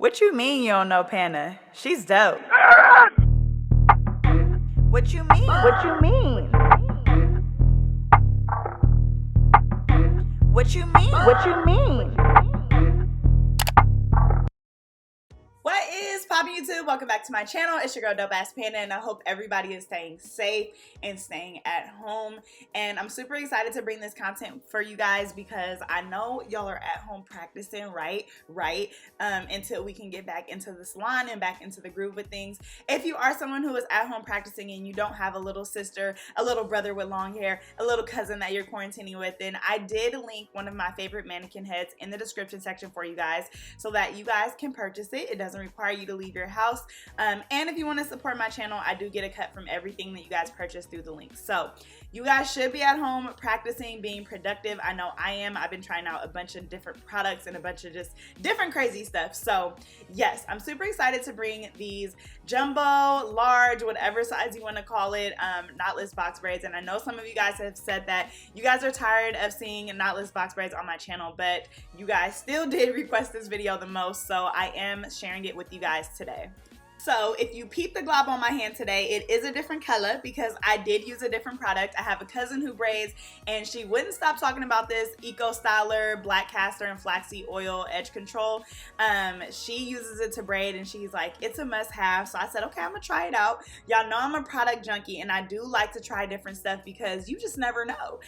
What you mean you don't know Pana? She's dope. What you mean? What you mean? What you mean? What you mean? What is poppin' YouTube? Welcome back to my channel. It's your girl DOPEaxxPANA, and I hope everybody is staying safe and staying at home. And I'm super excited to bring this content for you guys because I know y'all are at home practicing, right? Until we can get back into the salon and back into the groove of things. If you are someone who is at home practicing and you don't have a little sister, a little brother with long hair, a little cousin that you're quarantining with, then I did link one of my favorite mannequin heads in the description section for you guys so that you guys can purchase it. It doesn't require you to leave your house, and if you want to support my channel, I do get a cut from everything that you guys purchase through the link. So you guys should be at home practicing, being productive. I know I am. I've been trying out a bunch of different products and a bunch of just different crazy stuff. So yes, I'm super excited to bring these jumbo, large, whatever size you want to call it, knotless box braids. And I know some of you guys have said that you guys are tired of seeing knotless box braids on my channel, but you guys still did request this video the most, so I am sharing it with you guys today. So if you peep the glob on my hand today, it is a different color because I did use a different product. I have a cousin who braids and she wouldn't stop talking about this EcoStyler black castor and flaxseed oil edge control. She uses it to braid and she's like, it's a must have. So I said, okay, I'm gonna try it out. Y'all know I'm a product junkie and I do like to try different stuff because you just never know.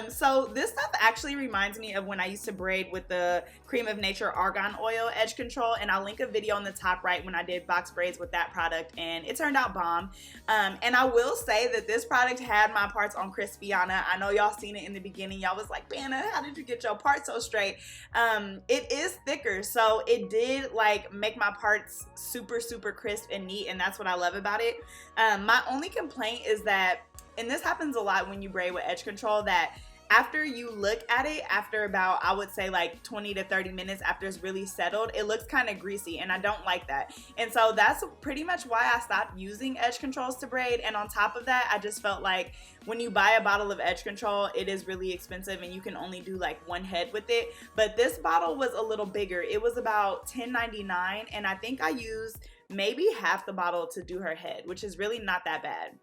So this stuff actually reminds me of when I used to braid with the Cream of Nature Argan Oil edge control, and I'll link a video on the top right when I did box braids with that product, and it turned out bomb. And I will say that this product had my parts on crispiana. I know y'all seen it in the beginning. Y'all was like, Pana, how did you get your parts so straight? It is thicker, so it did like make my parts super crisp and neat, and that's what I love about it. My only complaint is that, and this happens a lot when you braid with edge control, that after you look at it, after about, I would say like 20 to 30 minutes after it's really settled, it looks kind of greasy, and I don't like that. And so that's pretty much why I stopped using edge controls to braid. And on top of that, I just felt like when you buy a bottle of edge control, it is really expensive and you can only do like one head with it. But this bottle was a little bigger. It was about $10.99, and I think I used maybe half the bottle to do her head, which is really not that bad.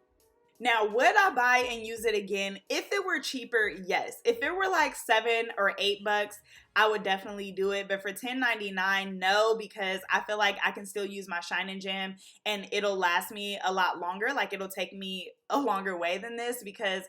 Now, would I buy and use it again? If it were cheaper, yes. If it were like $7 or $8, I would definitely do it. But for $10.99, no, because I feel like I can still use my Shine and Jam and it'll last me a lot longer. Like, it'll take me a longer way than this, because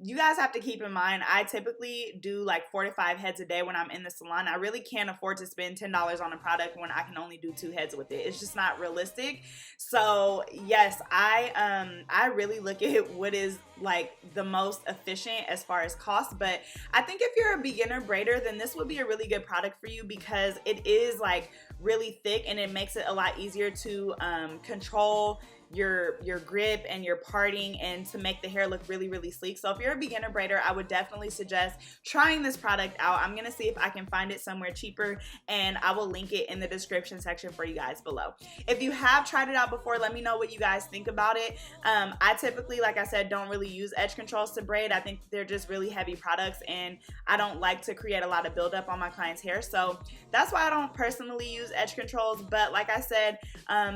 you guys have to keep in mind, I typically do like 4 to 5 heads a day when I'm in the salon. I really can't afford to spend $10 on a product when I can only do 2 heads with it. It's just not realistic. So yes, I really look at what is like the most efficient as far as cost. But I think if you're a beginner braider, then this would be a really good product for you because it is like really thick and it makes it a lot easier to control your grip and your parting and to make the hair look really sleek. So if you're a beginner braider, I would definitely suggest trying this product out. I'm gonna see if I can find it somewhere cheaper, and I will link it in the description section for you guys below. If you have tried it out before, let me know what you guys think about it. I typically, like I said, don't really use edge controls to braid. I think they're just really heavy products and I don't like to create a lot of buildup on my client's hair, so that's why I don't personally use edge controls. But like I said,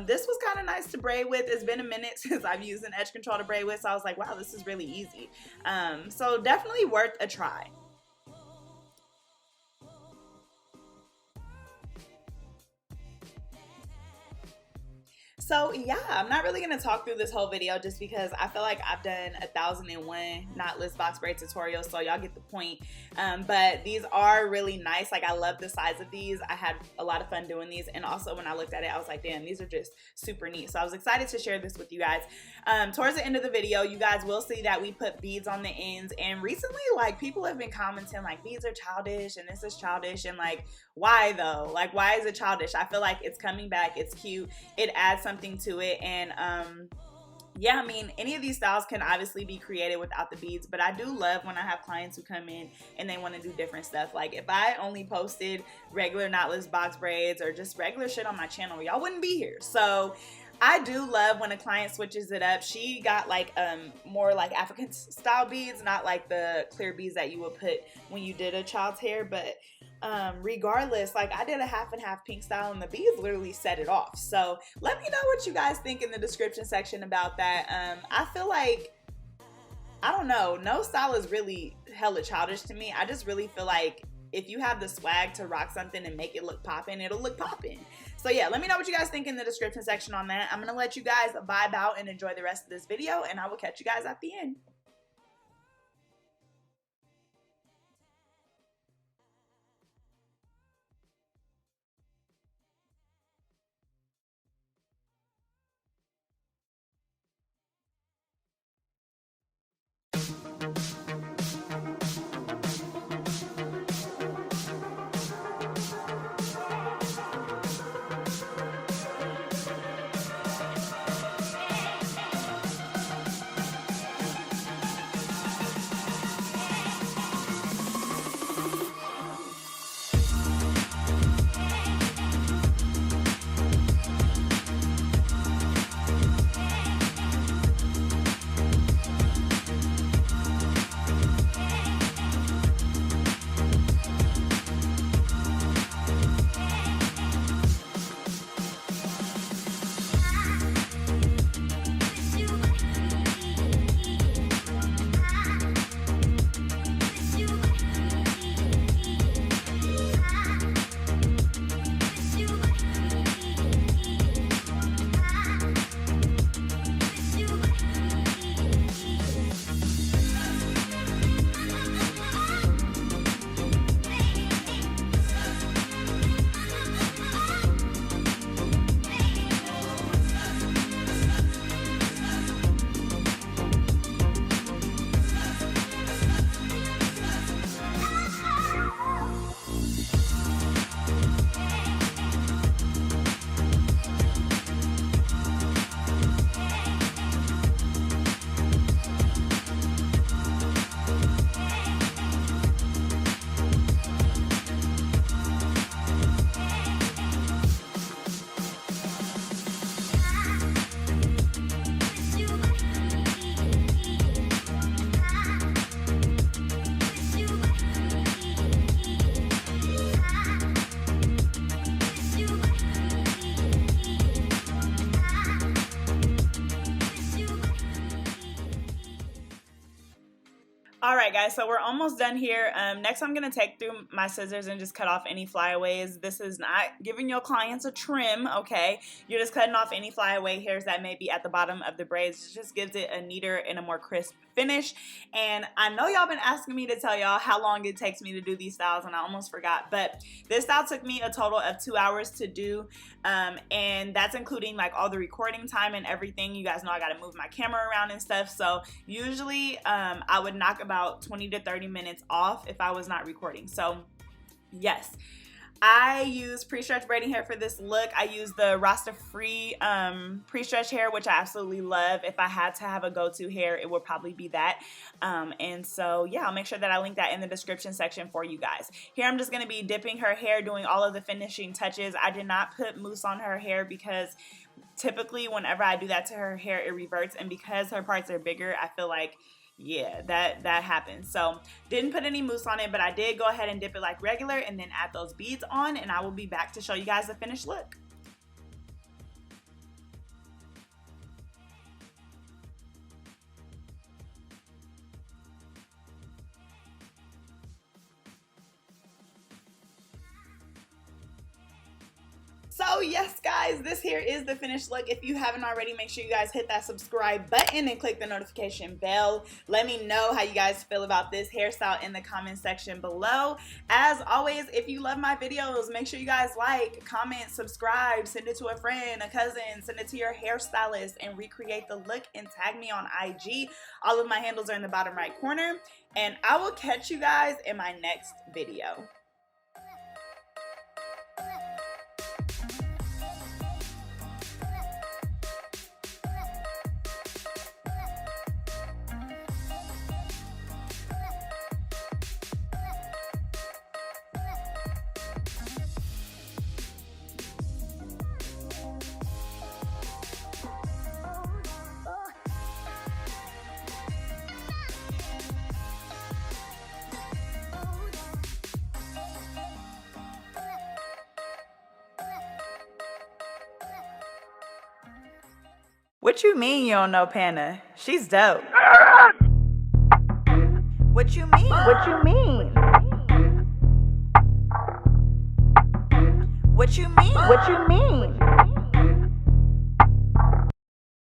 this was kind of nice to braid with. It's been a minute since I've used an edge control to braid with, so I was like, wow, this is really easy. So definitely worth a try. So yeah, I'm not really gonna talk through this whole video just because I feel like I've done 1,001 knotless box braid tutorials, so y'all get the point. But these are really nice. Like, I love the size of these. I had a lot of fun doing these, and also when I looked at it, I was like, damn, these are just super neat. So I was excited to share this with you guys. Towards the end of the video, you guys will see that we put beads on the ends, and recently, like, people have been commenting like, beads are childish and this is childish, and like, why though? Like, why is it childish? I feel like it's coming back. It's cute. It adds something to it, and yeah, I mean, any of these styles can obviously be created without the beads, but I do love when I have clients who come in and they want to do different stuff. Like, if I only posted regular knotless box braids or just regular shit on my channel, y'all wouldn't be here. So I do love when a client switches it up. She got like more like African style beads, not like the clear beads that you would put when you did a child's hair. But regardless, like I did a half and half pink style and the beads literally set it off. So let me know what you guys think in the description section about that. I feel like, I don't know, no style is really hella childish to me. I just really feel like if you have the swag to rock something and make it look poppin', it'll look poppin'. So yeah, let me know what you guys think in the description section on that. I'm gonna let you guys vibe out and enjoy the rest of this video, and I will catch you guys at the end. Alright guys, so we're almost done here. Next I'm going to take through my scissors and just cut off any flyaways. This is not giving your clients a trim, okay? You're just cutting off any flyaway hairs that may be at the bottom of the braids. It just gives it a neater and a more crisp finish. And I know y'all been asking me to tell y'all how long it takes me to do these styles, and I almost forgot. But this style took me a total of 2 hours to do, and that's including like all the recording time and everything. You guys know I got to move my camera around and stuff. So usually I would knock about 20 to 30 minutes off if I was not recording. So yes, I use pre-stretch braiding hair for this look. I use the Rasta Free pre-stretch hair, which I absolutely love. If I had to have a go-to hair, it would probably be that. And so yeah, I'll make sure that I link that in the description section for you guys. Here I'm just going to be dipping her hair, doing all of the finishing touches. I did not put mousse on her hair because typically whenever I do that to her hair, it reverts, and because her parts are bigger, I feel like, yeah, that happens. So didn't put any mousse on it, but I did go ahead and dip it like regular and then add those beads on, and I will be back to show you guys the finished look. So yes guys, this here is the finished look. If you haven't already, make sure you guys hit that subscribe button and click the notification bell. Let me know how you guys feel about this hairstyle in the comment section below. As always, if you love my videos, make sure you guys like, comment, subscribe, send it to a friend, a cousin, send it to your hairstylist, and recreate the look and tag me on IG. All of my handles are in the bottom right corner, and I will catch you guys in my next video. What you mean you don't know Pana? She's dope. What you mean? What you mean? What you mean? What you mean?